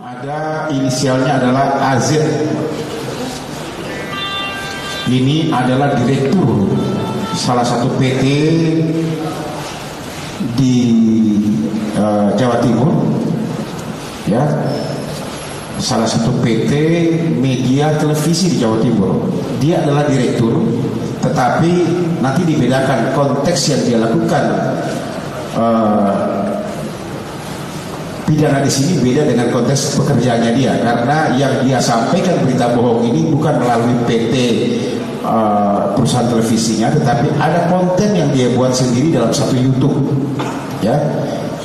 Ada inisialnya adalah AZ. Ini adalah direktur salah satu PT di Jawa Timur, ya, salah satu PT media televisi di Jawa Timur. Dia adalah direktur, tetapi nanti dibedakan konteks yang dia lakukan. Pidana di sini beda dengan konteks pekerjaannya dia, karena yang dia sampaikan berita bohong ini bukan melalui PT perusahaan televisinya, tetapi ada konten yang dia buat sendiri dalam satu YouTube, ya.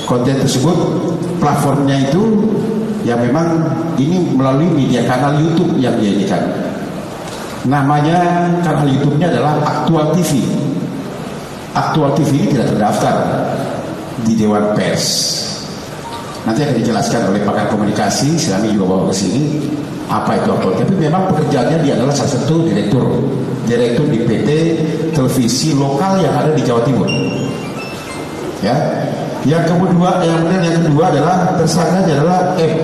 Konten tersebut platformnya itu ya memang ini melalui media kanal YouTube yang dia inikan. Namanya kanal YouTube-nya adalah Aktual TV. Aktual TV ini tidak terdaftar di Dewan Pers. Nanti akan dijelaskan oleh pakar komunikasi, silahkan juga bawa ke sini apa itu aktual. Tapi memang pekerjaannya dia adalah salah satu direktur di PT televisi lokal yang ada di Jawa Timur. Ya. Yang kedua adalah tersangkanya adalah M.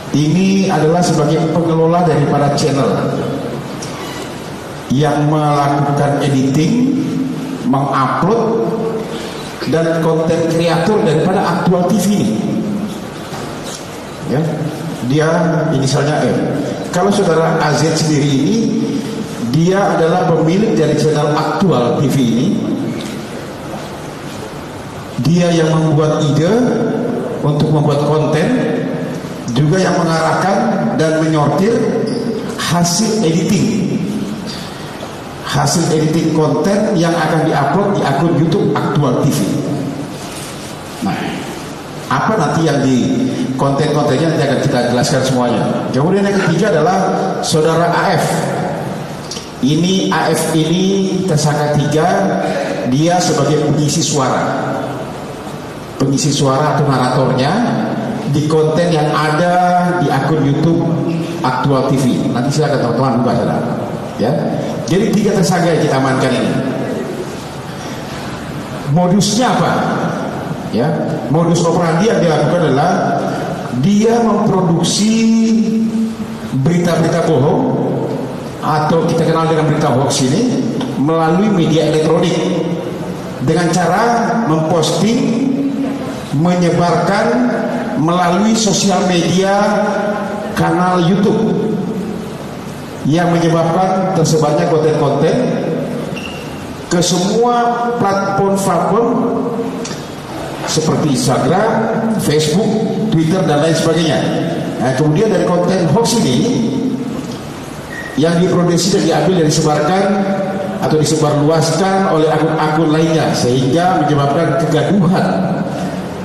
Ini adalah sebagai pengelola daripada channel yang melakukan editing, mengupload dan konten kreator daripada Aktual TV ini, ya, dia inisialnya M. Kalau saudara AZ sendiri ini, dia adalah pemilik dari channel Aktual TV ini. Dia yang membuat ide untuk membuat konten, juga yang mengarahkan dan menyortir hasil editing konten yang akan diupload di akun YouTube Aktual TV. Nah, apa nanti yang di konten-kontennya nanti akan kita jelaskan semuanya. Kemudian yang ketiga adalah saudara AF. Ini AF ini tersangka 3, dia sebagai pengisi suara atau naratornya di konten yang ada di akun YouTube Aktual TV. Nanti silakan teman-teman buka saudara. Ya, jadi 3 tersangka yang kita amankan ini. Modusnya apa? Ya, modus operandi yang dilakukan adalah dia memproduksi berita-berita bohong atau kita kenal dengan berita hoax ini melalui media elektronik dengan cara memposting, menyebarkan melalui sosial media kanal YouTube, yang menyebabkan tersebarnya konten-konten ke semua platform seperti Instagram, Facebook, Twitter dan lain sebagainya. Nah, kemudian dari konten hoax ini yang diproduksi dan diambil dan disebarkan atau disebarluaskan oleh akun-akun lainnya, sehingga menyebabkan kegaduhan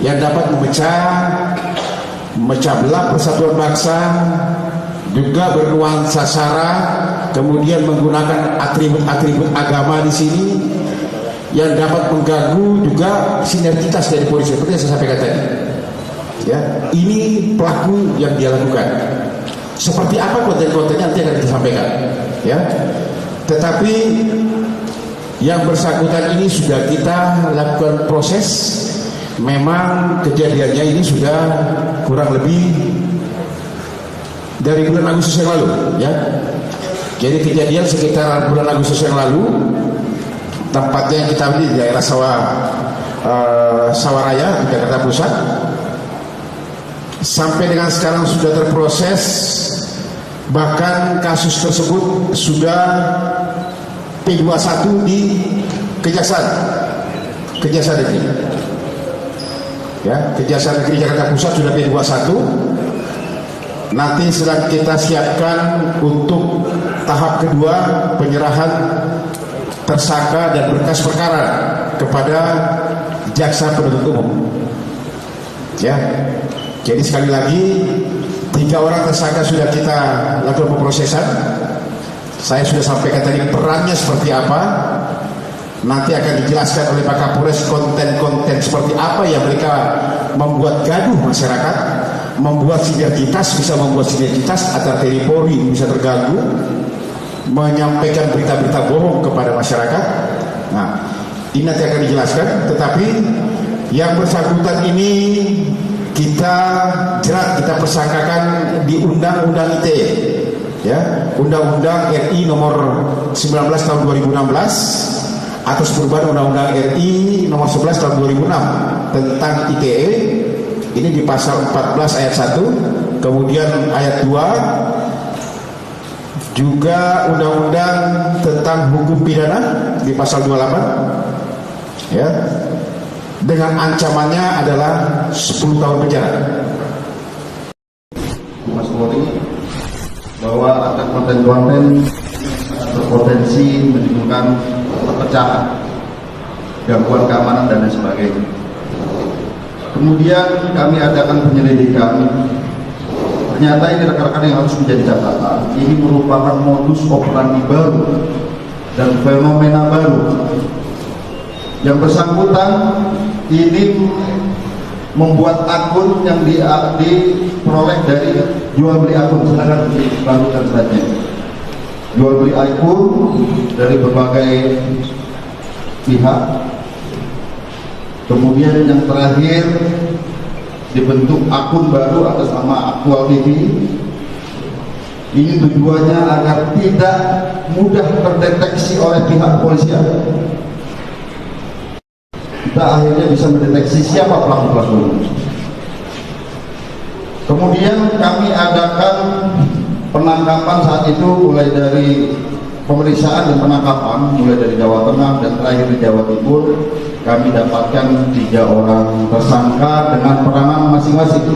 yang dapat memecah belah persatuan bangsa, juga bernuansa sara, kemudian menggunakan atribut-atribut agama di sini yang dapat mengganggu juga sinergitas dari polisi seperti yang saya sampaikan tadi. Ya, ini pelaku yang dia lakukan. Seperti apa konten-kontennya nanti akan kita sampaikan. Ya, tetapi yang bersangkutan ini sudah kita lakukan proses. Memang kejadiannya ini sudah kurang lebih dari bulan Agustus yang lalu, ya. Jadi kejadian sekitar bulan Agustus yang lalu, tempatnya yang kita di daerah Sawaraya di Jakarta Pusat. Sampai dengan sekarang sudah terproses, bahkan kasus tersebut sudah P21 di Kejaksaan Negeri. Ya, Kejaksaan Negeri Jakarta Pusat sudah P21. Nanti sedang kita siapkan untuk tahap kedua penyerahan tersangka dan berkas perkara kepada jaksa penuntut umum. Ya, jadi sekali lagi 3 orang tersangka sudah kita lakukan pemrosesan. Saya sudah sampaikan tadi perannya seperti apa. Nanti akan dijelaskan oleh Pak Kapolres konten-konten seperti apa yang mereka membuat gaduh masyarakat, bisa membuat sinergitas antar TNI Polri bisa terganggu, menyampaikan berita-berita bohong kepada masyarakat. Nah, ini nanti akan dijelaskan. Tetapi yang bersangkutan ini kita jerat, kita persangkakan di Undang-Undang ITE, ya, Undang-Undang RI nomor 19 tahun 2016 atas perubahan Undang-Undang RI nomor 11 tahun 2006 tentang ITE. Ini di pasal 14 ayat 1, kemudian ayat 2, juga Undang-Undang tentang hukum pidana di pasal 28, ya, dengan ancamannya adalah 10 tahun penjara. Mas Polri bahwa ada konten-konten berpotensi menimbulkan perpecahan, gangguan keamanan dan lain sebagainya. Kemudian kami adakan penyelidikan. Ternyata ini rekan-rekan yang harus menjadi catatan. Ini merupakan modus operandi baru dan fenomena baru. Yang bersangkutan ini membuat akun yang diperoleh dari jual beli akun. Silakan dibagikan slide-nya. Jual beli akun dari berbagai pihak. Kemudian yang terakhir dibentuk akun baru atas nama Aktual TV. Ini tujuannya agar tidak mudah terdeteksi oleh pihak kepolisian. Kita akhirnya bisa mendeteksi siapa pelaku-pelaku. Kemudian kami adakan penangkapan saat itu mulai dari pemeriksaan dan penangkapan mulai dari Jawa Tengah dan terakhir di Jawa Timur. Kami dapatkan 3 orang tersangka dengan peranan masing-masing.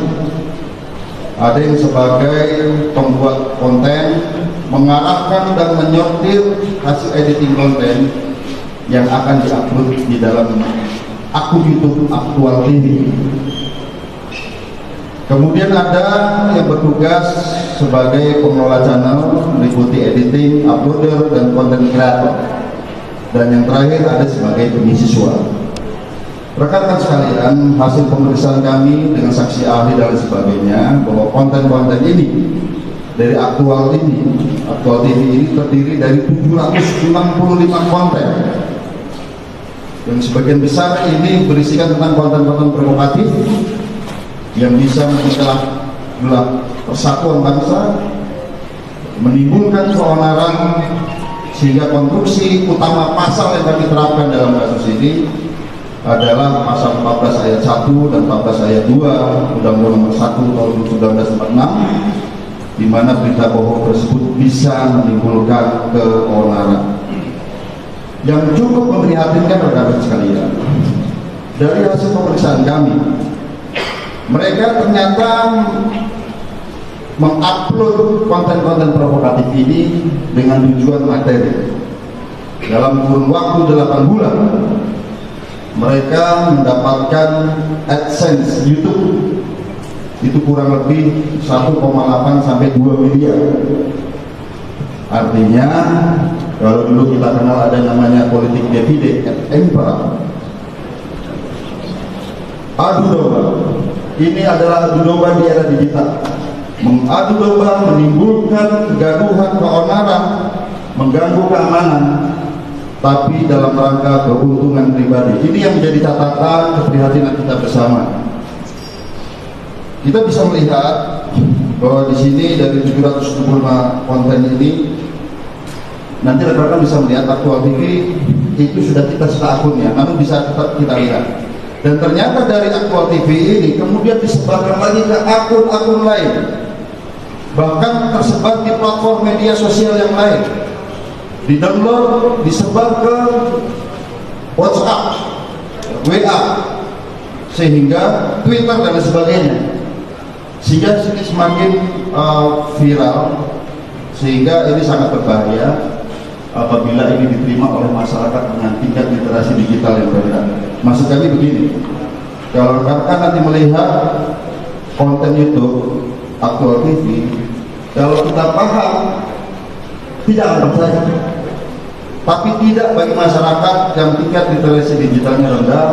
Ada yang sebagai pembuat konten, mengarahkan dan menyortir hasil editing konten yang akan diupload di dalam akun YouTube Aktual TV. Kemudian ada yang bertugas sebagai pengelola channel, meliputi editing, uploader, dan konten kreator. Dan yang terakhir ada sebagai pengisi suara. Rekan-rekan sekalian, hasil pemeriksaan kami dengan saksi ahli dan sebagainya bahwa konten-konten ini dari Aktual TV ini terdiri dari 765 konten. Yang sebagian besar ini berisikan tentang konten-konten provokatif yang bisa memecah belah persatuan bangsa, menimbulkan keonaran, sehingga konstruksi utama pasal yang kami terapkan dalam kasus ini adalah pasal 14 ayat 1 dan 14 ayat 2 Undang-Undang nomor 1 tahun 1946, di mana berita bohong tersebut bisa menimbulkan keonaran. Yang cukup memprihatinkan rekan-rekan sekalian, dari hasil pemeriksaan kami, mereka ternyata mengupload konten-konten provokatif ini dengan tujuan materi. Dalam kurun waktu 8 bulan, mereka mendapatkan AdSense YouTube itu kurang lebih 1,8 sampai 2 miliar. Artinya, kalau dulu kita kenal ada namanya politik divide et impera, adu domba. Ini adalah adu domba di era digital. Mengadu domba menimbulkan kegaduhan, keonaran, mengganggu keamanan, tapi dalam rangka keuntungan pribadi. Ini yang menjadi catatan keprihatinan kita bersama. Kita bisa melihat bahwa di sini dari 725 konten ini, nanti rekan-rekan bisa melihat Aktual TV itu sudah kita set akunnya, namun bisa kita lihat. Dan ternyata dari Aktual TV ini kemudian disebarkan lagi ke akun-akun lain, bahkan tersebar di platform media sosial yang lain, di-download, disebar ke WhatsApp, WA, sehingga Twitter dan sebagainya, sehingga ini semakin viral, sehingga ini sangat berbahaya apabila ini diterima oleh masyarakat dengan tingkat literasi digital yang rendah. Maksud kami begini, kalau rekan-rekan nanti melihat konten YouTube Aktual TV, kalau kita paham, tidak akan percaya. Tapi tidak bagi masyarakat yang tingkat literasi digitalnya rendah,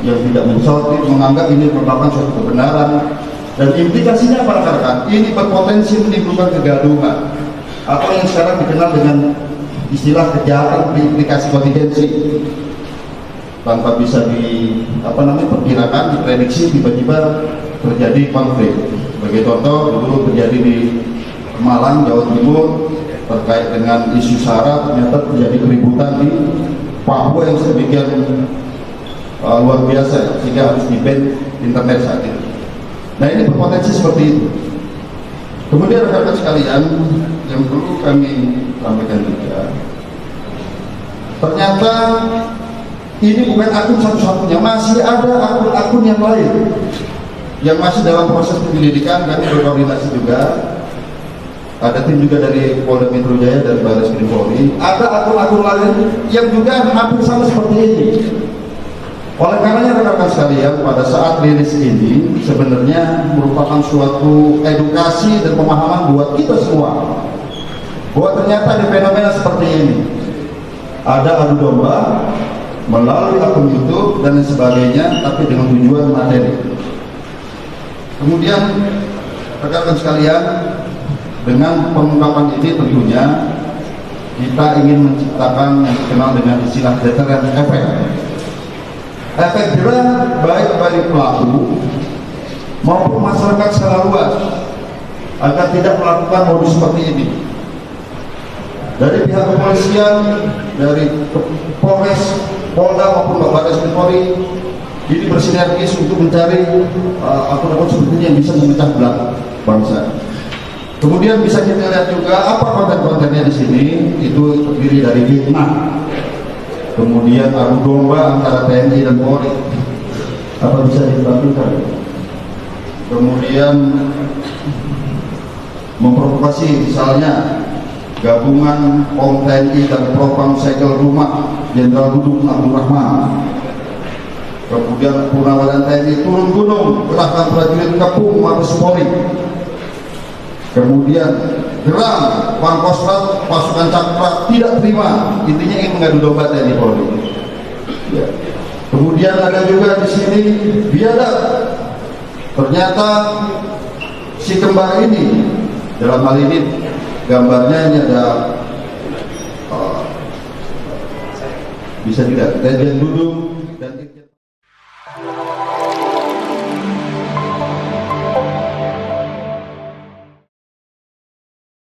yang tidak mensortir, menganggap ini merupakan suatu kebenaran. Dan implikasinya apa rekan-rekan? Ini berpotensi menimbulkan kegaduhan, atau yang sekarang dikenal dengan istilah kejahatan berimplikasi kontingensi. Tanpa bisa perkirakan, diprediksi, tiba-tiba terjadi konflik. Sebagai contoh, dulu terjadi di Malang, Jawa Timur terkait dengan isu SARA, ternyata terjadi keributan di Papua yang sedemikian luar biasa sehingga harus di-ban internet saat itu. Nah, ini berpotensi seperti itu. Kemudian rekan-rekan sekalian, yang perlu kami sampaikan juga, ternyata ini bukan akun satu-satunya, masih ada akun-akun yang lain yang masih dalam proses penyelidikan. Kami berkoordinasi juga, ada tim juga dari Polda Metro Jaya, dari Baris Krim Polri, ada akun-akun lain yang juga hampir sama seperti ini. Oleh karenanya rekan-rekan sekalian, pada saat rilis ini sebenarnya merupakan suatu edukasi dan pemahaman buat kita semua bahwa ternyata ada fenomena seperti ini, ada adu domba melalui akun YouTube dan lain sebagainya, tapi dengan tujuan materi. Kemudian rekan-rekan sekalian, dengan pengungkapan ini tentunya kita ingin menciptakan yang dikenal dengan istilah deterrent effect. Efek jerah baik bagi pelaku maupun masyarakat secara luas agar tidak melakukan modus seperti ini. Dari pihak kepolisian, dari Polres, Polda maupun Baris Krim Polri ini bersinergis untuk mencari akun-akun seperti ini yang bisa memecah belah bangsa. Kemudian bisa kita lihat juga apa konten-kontennya di sini, itu terdiri dari fitnah, kemudian adu domba antara TNI dan Polri. Apa bisa ditampilkan? Kemudian memprovokasi, misalnya gabungan POM TNI dan Propam segel rumah Jenderal Dudung Abdul Rahman. Kemudian Purnawalan TNI turun gunung kerahkan prajurit kepung Mabes Polri. Kemudian geram Pangkostrat pasukan Cakra tidak terima, intinya ingin mengadu domba TNI Polri. Ya. Kemudian ada juga di sini biadab. Ternyata si kembar ini, dalam hal ini gambarnya ini ada bisa tidak Lejen Dudung